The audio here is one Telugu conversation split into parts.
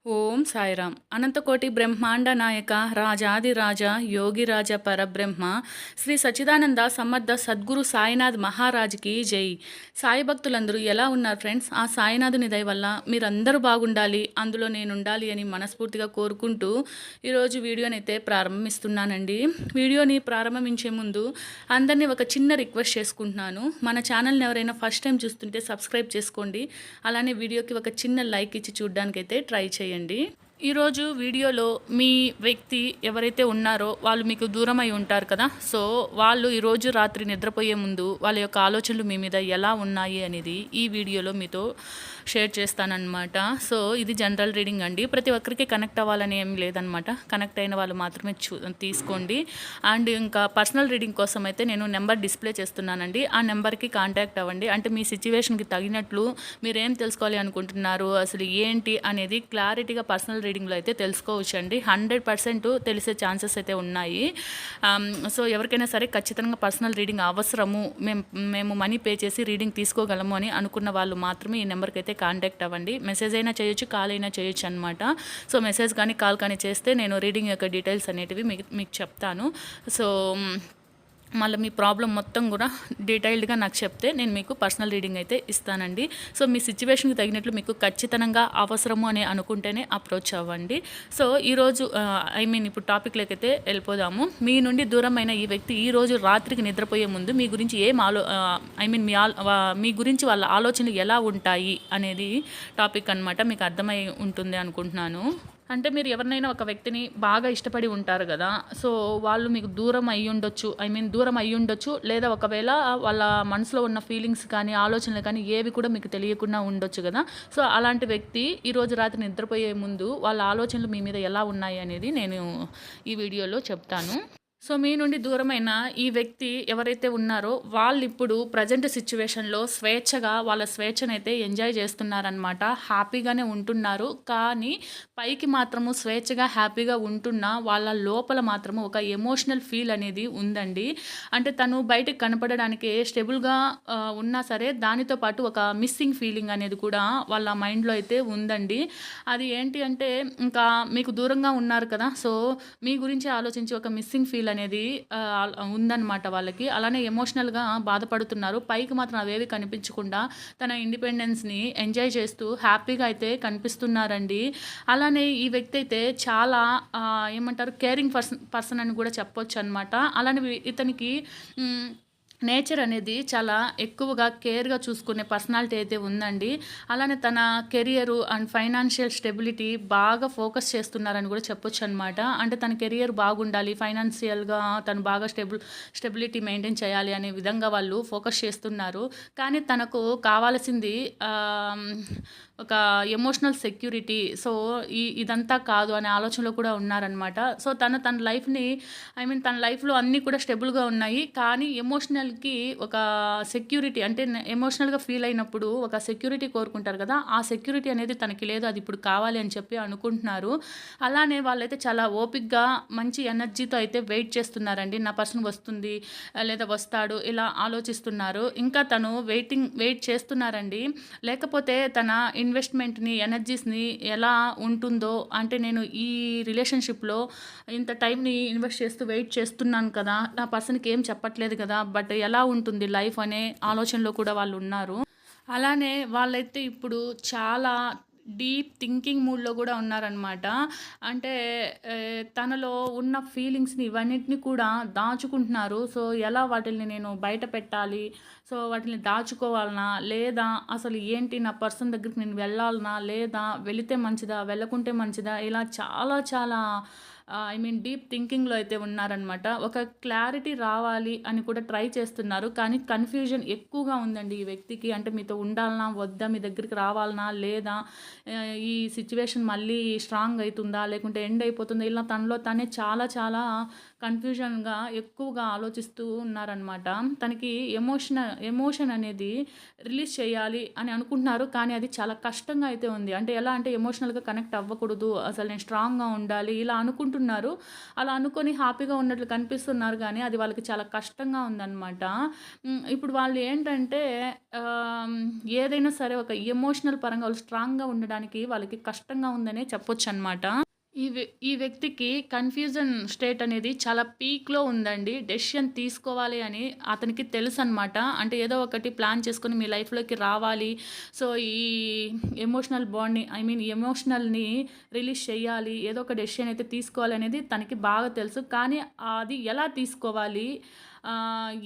ఓం సాయిరామ్. అనంతకోటి బ్రహ్మాండ నాయక రాజాదిరాజ యోగిరాజ పరబ్రహ్మ శ్రీ సచ్చిదానంద సమర్థ సద్గురు సాయినాథ్ మహారాజ్కి జై. సాయి భక్తులందరూ ఎలా ఉన్నారు ఫ్రెండ్స్? ఆ సాయినాథుని దయ వల్ల మీరందరూ బాగుండాలి, అందులో నేను ఉండాలి అని మనస్ఫూర్తిగా కోరుకుంటూ ఈరోజు వీడియోని అయితే ప్రారంభిస్తున్నానండి. వీడియోని ప్రారంభించే ముందు అందరినీ ఒక చిన్న రిక్వెస్ట్ చేసుకుంటున్నాను. మన ఛానల్ని ఎవరైనా ఫస్ట్ టైం చూస్తుంటే సబ్స్క్రైబ్ చేసుకోండి. అలానే వీడియోకి ఒక చిన్న లైక్ ఇచ్చి చూడడానికైతే ట్రై చేయండి. ఈరోజు వీడియోలో మీ వ్యక్తి ఎవరైతే ఉన్నారో వాళ్ళు మీకు దూరం అయి ఉంటారు కదా. సో వాళ్ళు ఈరోజు రాత్రి నిద్రపోయే ముందు వాళ్ళ యొక్క ఆలోచనలు మీ మీద ఎలా ఉన్నాయి అనేది ఈ వీడియోలో మీతో షేర్ చేస్తానన్నమాట. సో ఇది జనరల్ రీడింగ్ అండి, ప్రతి ఒక్కరికి కనెక్ట్ అవ్వాలని ఏం లేదనమాట. కనెక్ట్ అయిన వాళ్ళు మాత్రమే తీసుకోండి. అండ్ ఇంకా పర్సనల్ రీడింగ్ కోసం అయితే నేను నెంబర్ డిస్ప్లే చేస్తున్నానండి, ఆ నెంబర్కి కాంటాక్ట్ అవ్వండి. అంటే మీ సిచ్యువేషన్కి తగినట్లు మీరేం తెలుసుకోవాలి అనుకుంటున్నారు, అసలు ఏంటి అనేది క్లారిటీగా పర్సనల్ రీడింగ్లో అయితే తెలుసుకోవచ్చు అండి. 100% తెలిసే ఛాన్సెస్ అయితే ఉన్నాయి. సో ఎవరికైనా సరే ఖచ్చితంగా పర్సనల్ రీడింగ్ అవసరము, మేము మనీ పే చేసి రీడింగ్ తీసుకోగలము అని అనుకున్న వాళ్ళు మాత్రమే ఈ నెంబర్కి అయితే కాంటాక్ట్ అవ్వండి. మెసేజ్ అయినా చేయొచ్చు, కాల్ అయినా చేయొచ్చు అనమాట. సో మెసేజ్ కానీ కాల్ కానీ చేస్తే నేను రీడింగ్ యొక్క డీటెయిల్స్ అనేటివి మీకు చెప్తాను. సో మళ్ళీ మీ ప్రాబ్లం మొత్తం కూడా డీటెయిల్డ్గా నాకు చెప్తే నేను మీకు పర్సనల్ రీడింగ్ అయితే ఇస్తానండి. సో మీ సిచ్యువేషన్కి తగినట్లు మీకు ఖచ్చితంగా అవసరము అని అనుకుంటేనే అప్రోచ్ అవ్వండి. సో ఈరోజు ఇప్పుడు టాపిక్లోకి అయితే వెళ్ళిపోదాము. మీ నుండి దూరమైన ఈ వ్యక్తి ఈరోజు రాత్రికి నిద్రపోయే ముందు మీ గురించి మీ గురించి వాళ్ళ ఆలోచనలు ఎలా ఉంటాయి అనేది టాపిక్ అనమాట. మీకు అర్థమై ఉంటుంది అనుకుంటున్నాను. అంటే మీరు ఎవరినైనా ఒక వ్యక్తిని బాగా ఇష్టపడి ఉంటారు కదా. సో వాళ్ళు మీకు దూరం అయ్యి ఉండొచ్చు, లేదా ఒకవేళ వాళ్ళ మనసులో ఉన్న ఫీలింగ్స్ కానీ ఆలోచనలు కానీ ఏవి కూడా మీకు తెలియకుండా ఉండొచ్చు కదా. సో అలాంటి వ్యక్తి ఈరోజు రాత్రి నిద్రపోయే ముందు వాళ్ళ ఆలోచనలు మీ మీద ఎలా ఉన్నాయి అనేది నేను ఈ వీడియోలో చెప్తాను. సో మీ నుండి దూరమైన ఈ వ్యక్తి ఎవరైతే ఉన్నారో వాళ్ళు ఇప్పుడు ప్రజెంట్ సిచ్యువేషన్లో స్వేచ్ఛగా వాళ్ళ స్వేచ్ఛనైతే ఎంజాయ్ చేస్తున్నారనమాట. హ్యాపీగానే ఉంటున్నారు, కానీ పైకి మాత్రము స్వేచ్ఛగా హ్యాపీగా ఉంటున్నా వాళ్ళ లోపల మాత్రము ఒక ఎమోషనల్ ఫీల్ అనేది ఉందండి. అంటే తను బయటకు కనపడడానికి స్టేబుల్గా ఉన్నా సరే దానితో పాటు ఒక మిస్సింగ్ ఫీలింగ్ అనేది కూడా వాళ్ళ మైండ్లో అయితే ఉందండి. అది ఏంటి అంటే ఇంకా మీకు దూరంగా ఉన్నారు కదా. సో మీ గురించి ఆలోచించి ఒక మిస్సింగ్ ఫీల్ అనేది ఉందన్నమాట వాళ్ళకి. అలానే ఎమోషనల్గా బాధపడుతున్నారు. పైకి మాత్రం అవేవి కనిపించకుండా తన ఇండిపెండెన్స్ని ఎంజాయ్ చేస్తూ హ్యాపీగా అయితే కనిపిస్తున్నారండి. అలానే ఈ వ్యక్తి అయితే చాలా కేరింగ్ పర్సన్ అని కూడా చెప్పొచ్చు అనమాట. అలానే ఇతనికి నేచర్ అనేది చాలా ఎక్కువగా కేర్గా చూసుకునే పర్సనాలిటీ అయితే ఉందండి. అలానే తన కెరియరు అండ్ ఫైనాన్షియల్ స్టెబిలిటీ బాగా ఫోకస్ చేస్తున్నారని కూడా చెప్పొచ్చు అనమాట. అంటే తన కెరియర్ బాగుండాలి, ఫైనాన్షియల్గా తను బాగా స్టెబిలిటీ మెయింటైన్ చేయాలి అనే విధంగా వాళ్ళు ఫోకస్ చేస్తున్నారు. కానీ తనకు కావాల్సింది ఒక ఎమోషనల్ సెక్యూరిటీ. సో ఇదంతా కాదు అనే ఆలోచనలో కూడా ఉన్నారనమాట. సో తన లైఫ్ని తన లైఫ్లో అన్నీ కూడా స్టెబుల్గా ఉన్నాయి, కానీ ఎమోషనల్కి ఒక సెక్యూరిటీ, అంటే ఎమోషనల్గా ఫీల్ అయినప్పుడు ఒక సెక్యూరిటీ కోరుకుంటారు కదా, ఆ సెక్యూరిటీ అనేది తనకి లేదు, అది ఇప్పుడు కావాలి అని చెప్పి అనుకుంటున్నారు. అలానే వాళ్ళైతే చాలా ఓపిక్గా మంచి ఎనర్జీతో అయితే వెయిట్ చేస్తున్నారండి. నా పర్సన్ వస్తుంది లేదా వస్తాడు ఇలా ఆలోచిస్తున్నారు. ఇంకా తను వెయిట్ చేస్తున్నారండి. లేకపోతే తన ఇన్వెస్ట్మెంట్ని ఎనర్జీస్ని ఎలా ఉంటుందో, అంటే నేను ఈ రిలేషన్షిప్లో ఇంత టైంని ఇన్వెస్ట్ చేస్తూ వెయిట్ చేస్తున్నాను కదా, నా పర్సన్కి ఏం చెప్పట్లేదు కదా, బట్ ఎలా ఉంటుంది లైఫ్ అనే ఆలోచనలో కూడా వాళ్ళు ఉన్నారు. అలానే వాళ్ళైతే ఇప్పుడు చాలా డీప్ థింకింగ్ మూడ్లో కూడా ఉన్నారనమాట. అంటే తనలో ఉన్న ఫీలింగ్స్ని ఇవన్నిటిని కూడా దాచుకుంటున్నారు. సో ఎలా వాటిని నేను బయట పెట్టాలి, సో వాటిని దాచుకోవాలనా లేదా అసలు ఏంటి నా పర్సన్ దగ్గరికి నేను వెళ్ళాలనా లేదా వెళితే మంచిదా వెళ్ళకుంటే మంచిదా, ఇలా చాలా చాలా డీప్ థింకింగ్లో అయితే ఉన్నారనమాట. ఒక క్లారిటీ రావాలి అని కూడా ట్రై చేస్తున్నారు, కానీ కన్ఫ్యూజన్ ఎక్కువగా ఉందండి ఈ వ్యక్తికి. అంటే మీతో ఉండాలనా వద్దా, మీ దగ్గరికి రావాలనా లేదా, ఈ సిచ్యువేషన్ మళ్ళీ స్ట్రాంగ్ అవుతుందా లేకుంటే ఎండ్ అయిపోతుందా, ఇలా తనలో తనే చాలా చాలా కన్‌ఫ్యూజన్‌గా ఎక్కువగా ఆలోచిస్తూ ఉన్నారనమాట. తనకి ఎమోషన్ అనేది రిలీజ్ చేయాలి అని అనుకుంటున్నారు. కానీ అది చాలా కష్టంగా అయితే ఉంది. అంటే ఎలా అంటే ఎమోషనల్‌గా కనెక్ట్ అవ్వకూడదు. అసలు నేను స్ట్రాంగ్‌గా ఉండాలి. ఇలా అనుకుంటున్నారు. అలా అనుకోని హ్యాపీగా ఉన్నట్లు కనిపిస్తున్నారు గానీ, అది వాళ్ళకి చాలా కష్టంగా ఉందనమాట. ఇప్పుడు వాళ్ళు ఏంటంటే ఆహ్, ఏదైనా సరే ఒక ఎమోషనల్ పరంగా వాళ్ళు స్ట్రాంగ్‌గా ఉండడానికి వాళ్ళకి కష్టంగా ఉందనే చెప్పొచ్చనమాట. ఈ వ్యక్తికి కన్‌ఫ్యూజన్ స్టేట్ అనేది చాలా పీక్‌లో ఉందండి. డెసిషన్ తీసుకోవాలి అని అతనికి తెలుసనమాట. అంటే ఏదో ఒకటి ప్లాన్ చేసుకొని మీ లైఫ్‌లోకి రావాలి. సో, ఈ ఎమోషనల్ బాండ్‌ని ఎమోషనల్‌ని రిలీజ్ చేయాలి. ఏదో ఒక డెసిషన్ అయితే తీసుకోవాలి అనేది తనకి బాగా తెలుసు. కానీ అది ఎలా తీసుకోవాలి?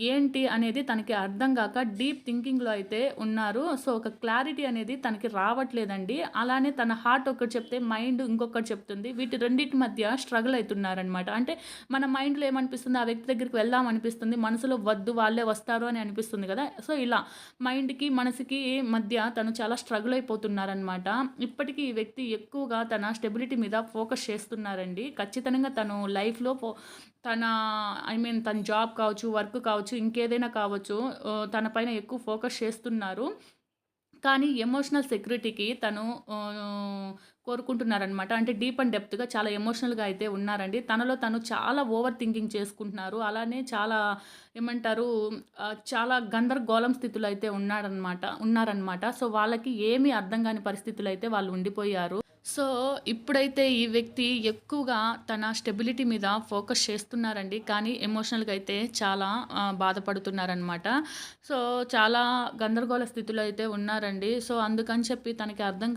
ఏంటి అనేది తనకి అర్థం గాక డీప్ థింకింగ్‌లో అయితే ఉన్నారు. సో, ఒక క్లారిటీ అనేది తనకి రావట్లేదండి. అలానే తన హార్ట్ ఒకటి చెప్తే మైండ్ ఇంకొకటి చెప్తుంది. వీటి రెండిటి మధ్య స్ట్రగుల్ అయితున్నారనమాట. అంటే మన మైండ్‌లో ఏమనిపిస్తుంది, ఆ వ్యక్తి దగ్గరికి వెళ్దాం అనిపిస్తుంది. మనసులో వద్దు వాళ్ళే వస్తారు అని అనిపిస్తుంది గదా! సో, ఇలా మైండ్‌కి, మనసుకి మధ్య తను చాలా స్ట్రగుల్ అయిపోతున్నారనమాట. ఇప్పటికీ ఈ వ్యక్తి ఎక్కువగా తన స్టెబిలిటీ మీద ఫోకస్ చేస్తున్నారండి. ఖచ్చితంగా తను లైఫ్‌లో తన తన జాబ్ కావచ్చు, వర్క్ కావచ్చు, ఇంకేదైనా కావచ్చు, తన పైన ఎక్కువ ఫోకస్ చేస్తున్నారు. కానీ ఎమోషనల్ సెక్యూరిటీకి తను కోరుకుంటున్నారనమాట. అంటే డీప్ అండ్ డెప్త్‌గా చాలా ఎమోషనల్‌గా అయితే ఉన్నారండి. తనలో తను చాలా ఓవర్ థింకింగ్ చేసుకుంటున్నారు. అలానే చాలా ఏమంటారు చాలా గందరగోళం స్థితిలో అయితే ఉన్నారనమాట. సో, వాళ్ళకి ఏమీ అర్థం కాని పరిస్థితులో అయితే వాళ్ళు ఉండిపోయారు. సో, ఇప్పుడైతే ఈ వ్యక్తి ఎక్కువగా తన స్టెబిలిటీ మీద ఫోకస్ చేస్తున్నారండి. కానీ ఎమోషనల్‌గా అయితే చాలా బాధపడుతున్నారనమాట. సో, చాలా గందరగోళ స్థితిలో అయితే ఉన్నారండి. సో, అందుకని చెప్పి తనకి అర్థం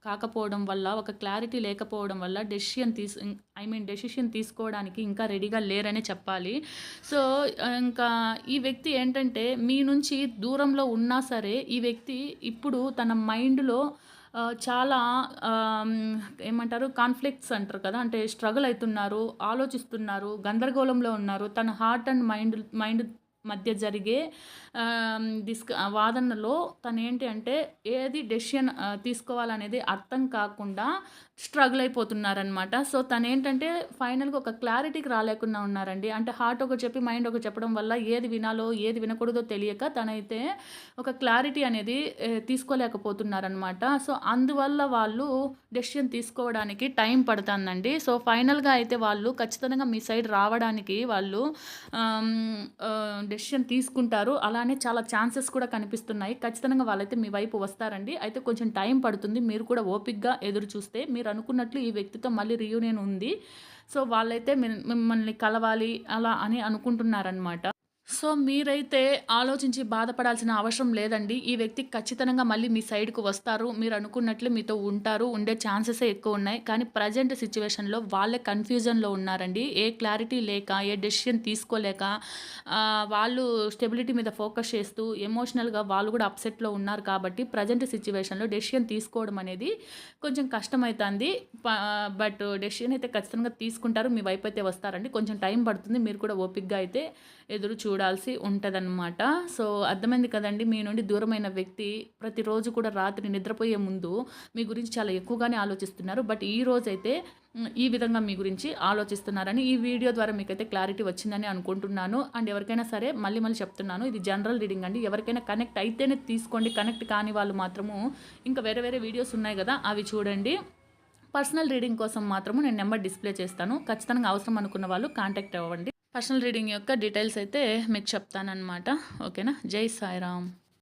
కాకపోవడం వల్ల, ఒక క్లారిటీ లేకపోవడం వల్ల డెసిషన్ తీసుకోవడానికి ఇంకా రెడీగా లేరనే చెప్పాలి. సో, ఇంకా ఈ వ్యక్తి ఏంటంటే మీ నుంచి దూరంలో ఉన్నా సరే, ఈ వ్యక్తి ఇప్పుడు తన మైండ్‌లో చాలా కాన్‌ఫ్లిక్ట్స్ అంటారు కదా! అంటే స్ట్రగుల్ అయితున్నారు, ఆలోచిస్తున్నారు, గందరగోళంలో ఉన్నారు. తన హార్ట్ అండ్ మైండ్ మధ్య జరిగే వాదనలో తనేంటి అంటే ఏది డెసిషన్ తీసుకోవాలనేది అర్థం కాకుండా స్ట్రగుల్ అయిపోతున్నారనమాట. సో, తనేంటంటే ఫైనల్‌గా ఒక క్లారిటీకి రాలేకుండా ఉన్నారండి. అంటే హార్ట్ ఒకటి చెప్పి, మైండ్ ఒకటి చెప్పడం వల్ల ఏది వినాలో, ఏది వినకూడదో తెలియక తనైతే ఒక క్లారిటీ అనేది తీసుకోలేకపోతున్నారనమాట. సో, అందువల్ల వాళ్ళు డెసిషన్ తీసుకోవడానికి టైం పడుతుందండి. సో, ఫైనల్‌గా అయితే వాళ్ళు ఖచ్చితంగా మీ సైడ్ రావడానికి వాళ్ళు డెసిషన్ తీసుకుంటారు. అలానే చాలా ఛాన్సెస్ కూడా కనిపిస్తున్నాయి. ఖచ్చితంగా వాళ్ళైతే మీ వైపు వస్తారండి. అయితే కొంచెం టైం పడుతుంది. మీరు కూడా ఓపికగా ఎదురు చూస్తే మీరు అనుకున్నట్లు ఈ వ్యక్తితో మళ్ళీ రీయూనియన్ ఉంది. సో, వాళ్ళైతే మిమ్మల్ని కలవాలి అలా అని అనుకుంటున్నారనమాట. సో, మీరైతే ఆలోచించి బాధపడాల్సిన అవసరం లేదండి. ఈ వ్యక్తి ఖచ్చితంగా మళ్ళీ మీ సైడ్‌కి వస్తారు. మీరు అనుకున్నట్లే మీతో ఉంటారు. ఉండే ఛాన్సెసే ఎక్కువున్నాయి. కానీ ప్రెజెంట్ సిట్యుయేషన్‌లో వాళ్ళే కన్‌ఫ్యూజన్‌లో ఉన్నారండి. ఏ క్లారిటీ లేక, ఏ డెసిషన్ తీసుకోలేక, వాళ్ళు స్టెబిలిటీ మీద ఫోకస్ చేస్తూ ఎమోషనల్‌గా వాళ్ళు కూడా అప్‌సెట్‌లో ఉన్నారు కాబట్టి ప్రెజెంట్ సిట్యుయేషన్‌లో డెసిషన్ తీసుకోవడం అనేది కొంచెం కష్టమైతాంది. బట్ డెసిషన్ అయితే ఖచ్చితంగా తీసుకుంటారు. మీ వైపు అయితే వస్తారండి. కొంచెం టైం పడుతుంది. మీరు కూడా ఓపికగా అయితే ఎదురు చూడాల్సి ఉంటదనమాట. సో, అర్థమైంది కదండీ! మీ నుండి దూరమైన వ్యక్తి ప్రతిరోజు కూడా రాత్రి నిద్రపోయే ముందు మీ గురించి చాలా ఎక్కువగానే ఆలోచిస్తున్నారు. బట్ ఈరోజైతే ఈ విధంగా మీ గురించి ఆలోచిస్తున్నారని ఈ వీడియో ద్వారా మీకైతే క్లారిటీ వచ్చిందని అనుకుంటున్నాను. అండ్ ఎవరికైనా సరే మళ్ళీ చెప్తున్నాను. ఇది జనరల్ రీడింగ్ అండి. ఎవరికైనా కనెక్ట్ అయితేనే తీసుకోండి. కనెక్ట్ కాని వాళ్ళు మాత్రము ఇంకా వేరే వీడియోస్ ఉన్నాయి కదా! అవి చూడండి. పర్సనల్ రీడింగ్ కోసం మాత్రము నేను నెంబర్ డిస్ప్లే చేస్తాను. ఖచ్చితంగా అవసరం అనుకున్న వాళ్ళు కాంటాక్ట్ అవ్వండి. పర్సనల్ రీడింగ్ యొక్క డీటెయిల్స్ అయితే మీకు చెప్తానన్నమాట. ఓకేనా? జై సాయిరామ్.